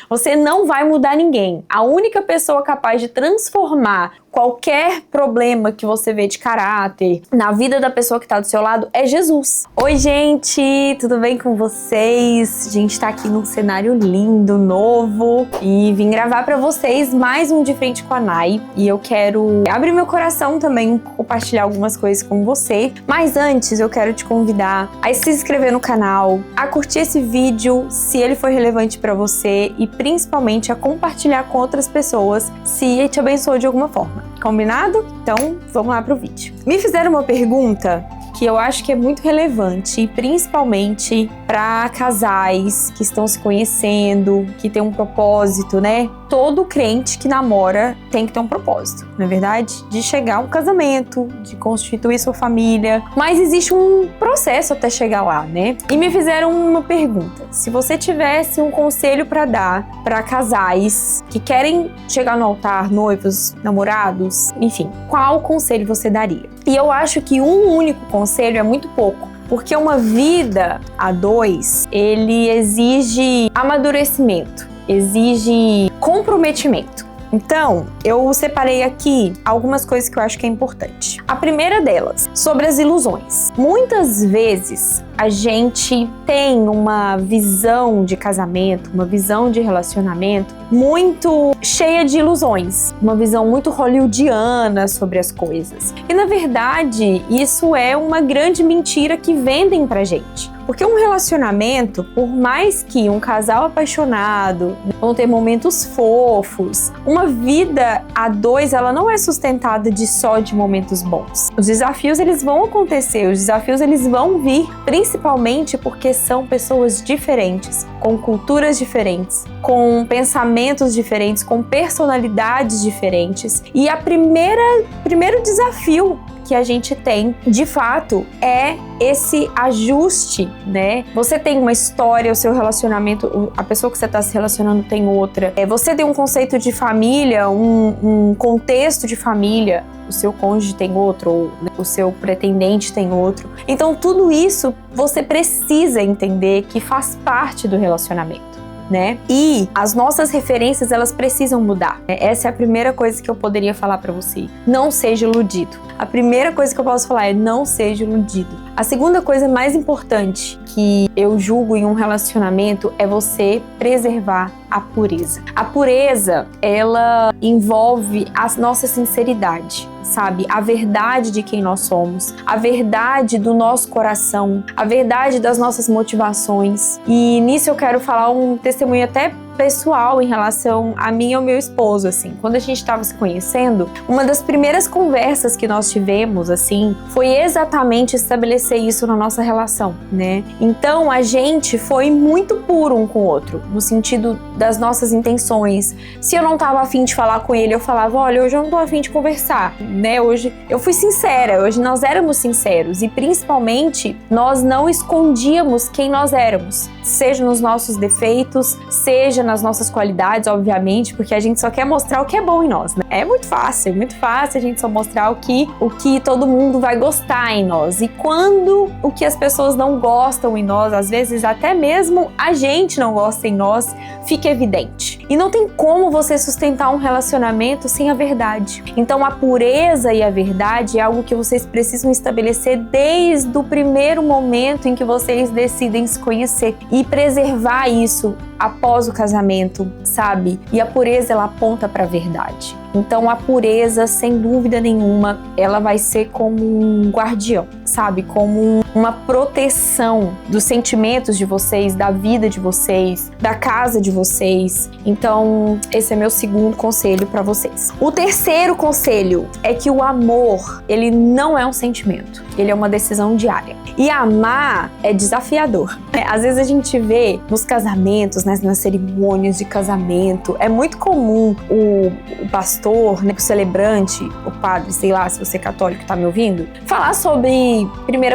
Você não vai mudar ninguém. A única pessoa capaz de transformar qualquer problema que você vê de caráter na vida da pessoa que tá do seu lado é Jesus. Oi, gente! Tudo bem com vocês? A gente tá aqui num cenário lindo, novo, e vim gravar pra vocês mais um De Frente com a Nay. E eu quero abrir meu coração também, compartilhar algumas coisas com você. Mas antes, eu quero te convidar a se inscrever no canal, a curtir esse vídeo se ele for relevante pra você e principalmente a compartilhar com outras pessoas se te abençoou de alguma forma. Combinado? Então, vamos lá pro vídeo. Me fizeram uma pergunta que eu acho que é muito relevante, principalmente para casais que estão se conhecendo, que tem um propósito, né? Todo crente que namora tem que ter um propósito, não é verdade? De chegar a um casamento, de constituir sua família, mas existe um processo até chegar lá, né? E me fizeram uma pergunta: se você tivesse um conselho para dar para casais que querem chegar no altar, noivos, namorados, enfim, qual conselho você daria? E eu acho que um único conselho é muito pouco, porque uma vida a dois, ele exige amadurecimento, exige comprometimento. Então, eu separei aqui algumas coisas que eu acho que é importante. A primeira delas, sobre as ilusões. Muitas vezes a gente tem uma visão de casamento, uma visão de relacionamento muito cheia de ilusões, uma visão muito hollywoodiana sobre as coisas. E na verdade, isso é uma grande mentira que vendem pra gente. Porque um relacionamento, por mais que um casal apaixonado vão ter momentos fofos, uma vida a dois, ela não é sustentada só de momentos bons. Os desafios, eles vão acontecer, os desafios, eles vão vir, principalmente porque são pessoas diferentes, com culturas diferentes, com pensamentos diferentes, com personalidades diferentes. E primeiro desafio que a gente tem, de fato, é esse ajuste, né? Você tem uma história, o seu relacionamento, a pessoa que você está se relacionando tem outra. Você tem um conceito de família, um contexto de família, o seu cônjuge tem outro, ou o seu pretendente tem outro. Então, tudo isso você precisa entender que faz parte do relacionamento, né? E as nossas referências, elas precisam mudar. Essa é a primeira coisa que eu poderia falar pra você. Não seja iludido. A primeira coisa que eu posso falar é: não seja iludido. A segunda coisa mais importante que eu julgo em um relacionamento é você preservar a pureza. A pureza, ela envolve a nossa sinceridade, sabe? A verdade de quem nós somos, a verdade do nosso coração, a verdade das nossas motivações. E nisso eu quero falar um testemunho até pessoal em relação a mim e ao meu esposo, assim. Quando a gente estava se conhecendo, uma das primeiras conversas que nós tivemos, assim, foi exatamente estabelecer isso na nossa relação, né? Então, a gente foi muito puro um com o outro, no sentido das nossas intenções. Se eu não tava afim de falar com ele, eu falava: olha, hoje eu não tô afim de conversar, né? Hoje eu fui sincera, hoje nós éramos sinceros e, principalmente, nós não escondíamos quem nós éramos, seja nos nossos defeitos, seja nas nossas qualidades, obviamente, porque a gente só quer mostrar o que é bom em nós, né? É muito fácil a gente só mostrar o que todo mundo vai gostar em nós. E quando o que as pessoas não gostam em nós, às vezes até mesmo a gente não gosta em nós, fica evidente. E não tem como você sustentar um relacionamento sem a verdade. Então a pureza e a verdade é algo que vocês precisam estabelecer desde o primeiro momento em que vocês decidem se conhecer e preservar isso após o casamento, sabe? E a pureza, ela aponta para a verdade. Então a pureza, sem dúvida nenhuma, ela vai ser como um guardião, sabe? Como uma proteção dos sentimentos de vocês, da vida de vocês, da casa de vocês. Então esse é meu segundo conselho para vocês. O terceiro conselho é que o amor, ele não é um sentimento, ele é uma decisão diária. E amar é desafiador. Às vezes a gente vê nos casamentos, nas cerimônias de casamento, é muito comum o pastor, né, o celebrante, o padre, sei lá, se você é católico tá me ouvindo, falar sobre 1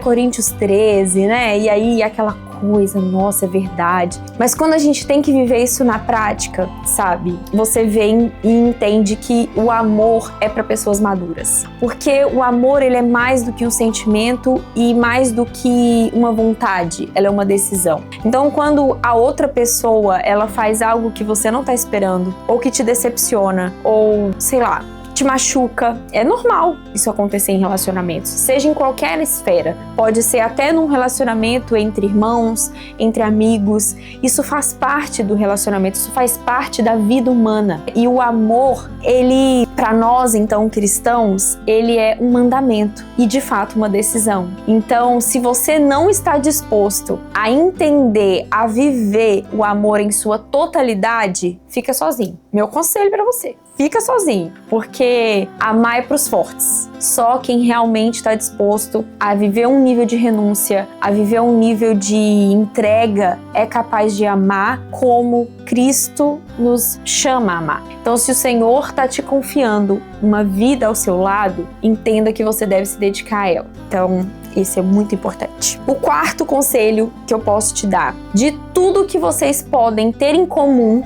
Coríntios 13, né? E aí aquela coisa, nossa, é verdade. Mas quando a gente tem que viver isso na prática, sabe? Você vem e entende que o amor é para pessoas maduras. Porque o amor, ele é mais do que um sentimento e mais do que uma vontade, ela é uma decisão. Então, quando a outra pessoa, ela faz algo que você não tá esperando, ou que te decepciona, ou, sei lá, te machuca, é normal isso acontecer em relacionamentos, seja em qualquer esfera. Pode ser até num relacionamento entre irmãos, entre amigos. Isso faz parte do relacionamento, isso faz parte da vida humana. E o amor, ele, para nós, então, cristãos, ele é um mandamento e, de fato, uma decisão. Então, se você não está disposto a entender, a viver o amor em sua totalidade, fica sozinho. Meu conselho para você. Fica sozinho, porque amar é pros fortes. Só quem realmente está disposto a viver um nível de renúncia, a viver um nível de entrega, é capaz de amar como Cristo nos chama a amar. Então, se o Senhor está te confiando uma vida ao seu lado, entenda que você deve se dedicar a ela. Então, isso é muito importante. O quarto conselho que eu posso te dar: de tudo que vocês podem ter em comum,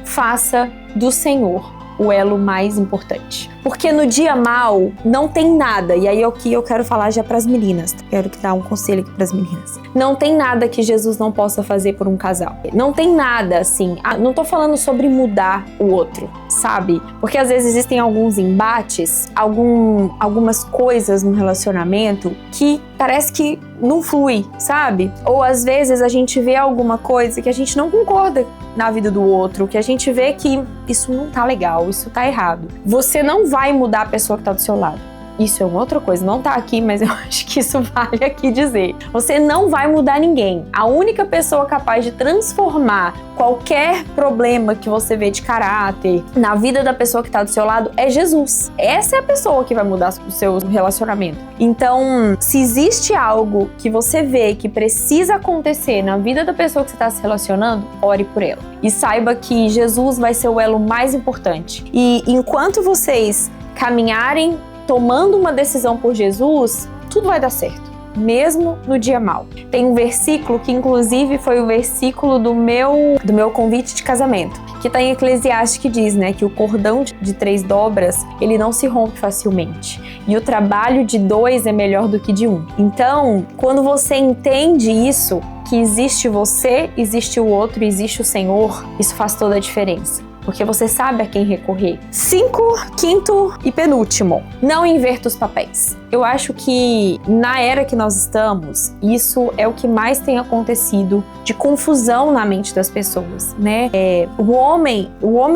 faça do Senhor o elo mais importante. Porque no dia mal não tem nada, e aí é o que eu quero falar já pras meninas. Quero dar um conselho aqui pras meninas. Não tem nada que Jesus não possa fazer por um casal. Não tem nada assim. Não tô falando sobre mudar o outro, sabe? Porque às vezes existem alguns embates, algumas coisas no relacionamento que parece que não flui, sabe? Ou às vezes a gente vê alguma coisa que a gente não concorda na vida do outro, que a gente vê que isso não tá legal, isso tá errado. Você não vai mudar a pessoa que tá do seu lado. Isso é uma outra coisa, não tá aqui, mas eu acho que isso vale aqui dizer. Você não vai mudar ninguém. A única pessoa capaz de transformar qualquer problema que você vê de caráter na vida da pessoa que tá do seu lado é Jesus. Essa é a pessoa que vai mudar o seu relacionamento. Então, se existe algo que você vê que precisa acontecer na vida da pessoa que você tá se relacionando, ore por ela. E saiba que Jesus vai ser o elo mais importante. E enquanto vocês caminharem tomando uma decisão por Jesus, tudo vai dar certo, mesmo no dia mal. Tem um versículo que inclusive foi o versículo do meu convite de casamento, que está em Eclesiastes, que diz, né, que o cordão de 3 dobras, ele não se rompe facilmente. E o trabalho de 2 é melhor do que de 1. Então, quando você entende isso, que existe você, existe o outro, existe o Senhor, isso faz toda a diferença. Porque você sabe a quem recorrer. 5, quinto e penúltimo, não inverta os papéis. Eu acho que na era que nós estamos, isso é o que mais tem acontecido de confusão na mente das pessoas, né? O homem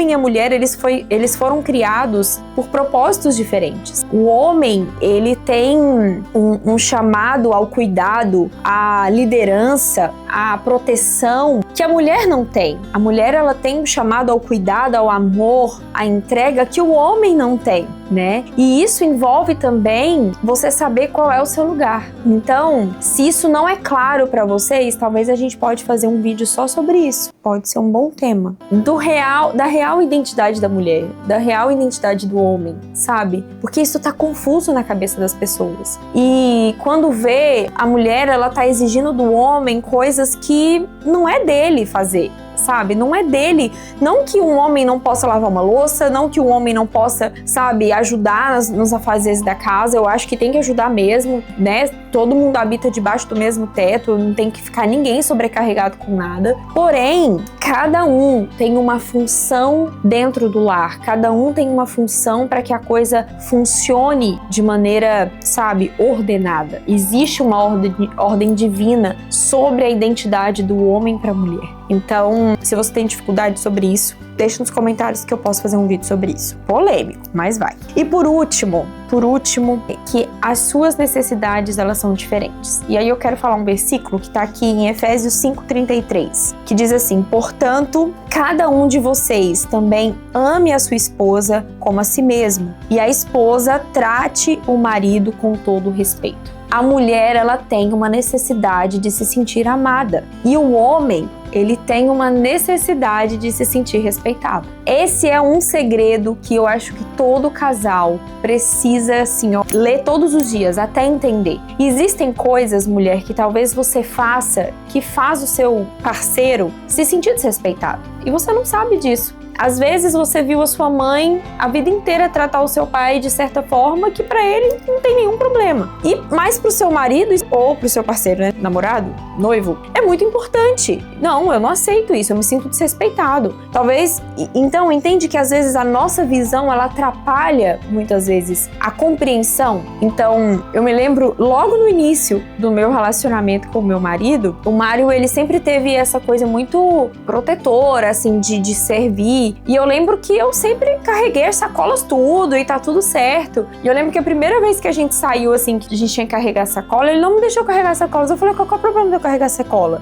e a mulher, eles foram criados por propósitos diferentes. O homem, ele tem um chamado ao cuidado, à liderança, à proteção, que a mulher não tem. A mulher, ela tem um chamado ao cuidado, ao amor, à entrega, que o homem não tem, né? E isso envolve também você saber qual é o seu lugar. Então, se isso não é claro para vocês, talvez a gente pode fazer um vídeo só sobre isso. Pode ser um bom tema. Da real identidade da mulher, da real identidade do homem, sabe? Porque isso tá confuso na cabeça das pessoas. E quando vê, a mulher, ela tá exigindo do homem coisas que não é dele fazer, sabe? Não é dele. Não que um homem não possa lavar uma louça, não que um homem não possa, sabe, ajudar nos afazeres da casa. Eu acho que tem que ajudar mesmo, né? Todo mundo habita debaixo do mesmo teto, não tem que ficar ninguém sobrecarregado com nada. Porém, cada um tem uma função dentro do lar, cada um tem uma função para que a coisa funcione de maneira, sabe, ordenada. Existe uma ordem divina sobre a identidade do homem para a mulher. Então, se você tem dificuldade sobre isso, deixa nos comentários que eu posso fazer um vídeo sobre isso. Polêmico, mas vai. E por último, que as suas necessidades, elas são diferentes. E aí eu quero falar um versículo que tá aqui em Efésios 5:33, que diz assim: portanto, cada um de vocês também ame a sua esposa como a si mesmo, e a esposa trate o marido com todo respeito. A mulher, ela tem uma necessidade de se sentir amada. E o homem, ele tem uma necessidade de se sentir respeitado. Esse é um segredo que eu acho que todo casal precisa, assim, ó, ler todos os dias até entender. E existem coisas, mulher, que talvez você faça que faz o seu parceiro se sentir desrespeitado. E você não sabe disso. Às vezes você viu a sua mãe a vida inteira tratar o seu pai de certa forma que pra ele não tem nenhum problema. E mais pro seu marido ou pro seu parceiro, né, namorado, noivo, é muito importante. Não, eu não aceito isso, eu me sinto desrespeitado. Talvez, então entende que às vezes a nossa visão, ela atrapalha muitas vezes a compreensão. Então, eu me lembro logo no início do meu relacionamento com o meu marido, o Mário, ele sempre teve essa coisa muito protetora, assim, de servir. E eu lembro que eu sempre carreguei as sacolas tudo e tá tudo certo. E eu lembro que a primeira vez que a gente saiu, assim, que a gente tinha que carregar a sacola, ele não me deixou carregar as sacolas. Eu falei, qual é o problema de eu carregar a sacola?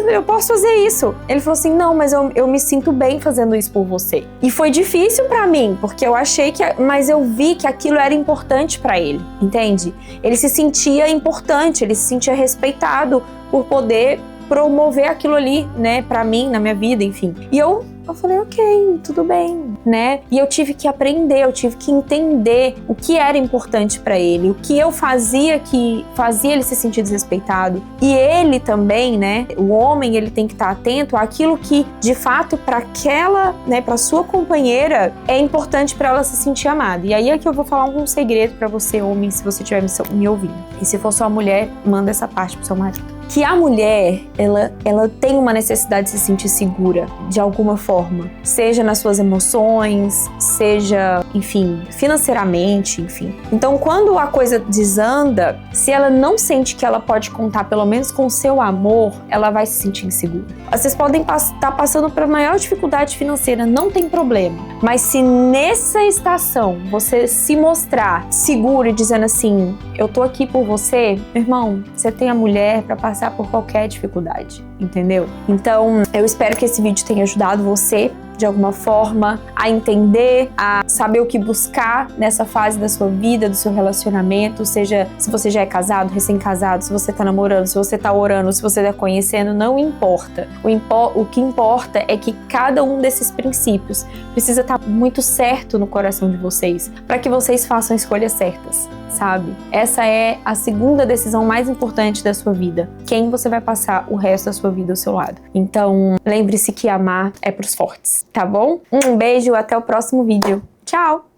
Eu posso fazer isso. Ele falou assim, não, mas eu me sinto bem fazendo isso por você. E foi difícil pra mim, porque eu achei que... Mas eu vi que aquilo era importante pra ele, entende? Ele se sentia importante, ele se sentia respeitado por poder promover aquilo ali, né, pra mim, na minha vida, enfim. E eu falei, ok, tudo bem, né? E eu tive que aprender, eu tive que entender o que era importante pra ele, o que eu fazia que fazia ele se sentir desrespeitado. E ele também, né, o homem, ele tem que estar atento àquilo que, de fato, pra aquela, né, pra sua companheira, é importante pra ela se sentir amada. E aí é que eu vou falar um segredo pra você, homem, se você estiver me ouvindo. E se for sua mulher, manda essa parte pro seu marido. Que a mulher, ela tem uma necessidade de se sentir segura, de alguma forma. Seja nas suas emoções, seja, enfim, financeiramente, enfim. Então, quando a coisa desanda, se ela não sente que ela pode contar, pelo menos com o seu amor, ela vai se sentir insegura. Vocês podem estar passando por maior dificuldade financeira, não tem problema. Mas se nessa estação você se mostrar seguro e dizendo assim, eu tô aqui por você, meu irmão, você tem a mulher pra passar por qualquer dificuldade, entendeu? Então, eu espero que esse vídeo tenha ajudado você de alguma forma a entender, a saber o que buscar nessa fase da sua vida, do seu relacionamento, seja se você já é casado, recém-casado, se você tá namorando, se você tá orando, se você tá conhecendo, não importa. O que importa é que cada um desses princípios precisa estar muito certo no coração de vocês, para que vocês façam escolhas certas, sabe? Essa é a segunda decisão mais importante da sua vida. Quem você vai passar o resto da sua vida ao seu lado. Então, lembre-se que amar é pros fortes, tá bom? Um beijo, até o próximo vídeo. Tchau!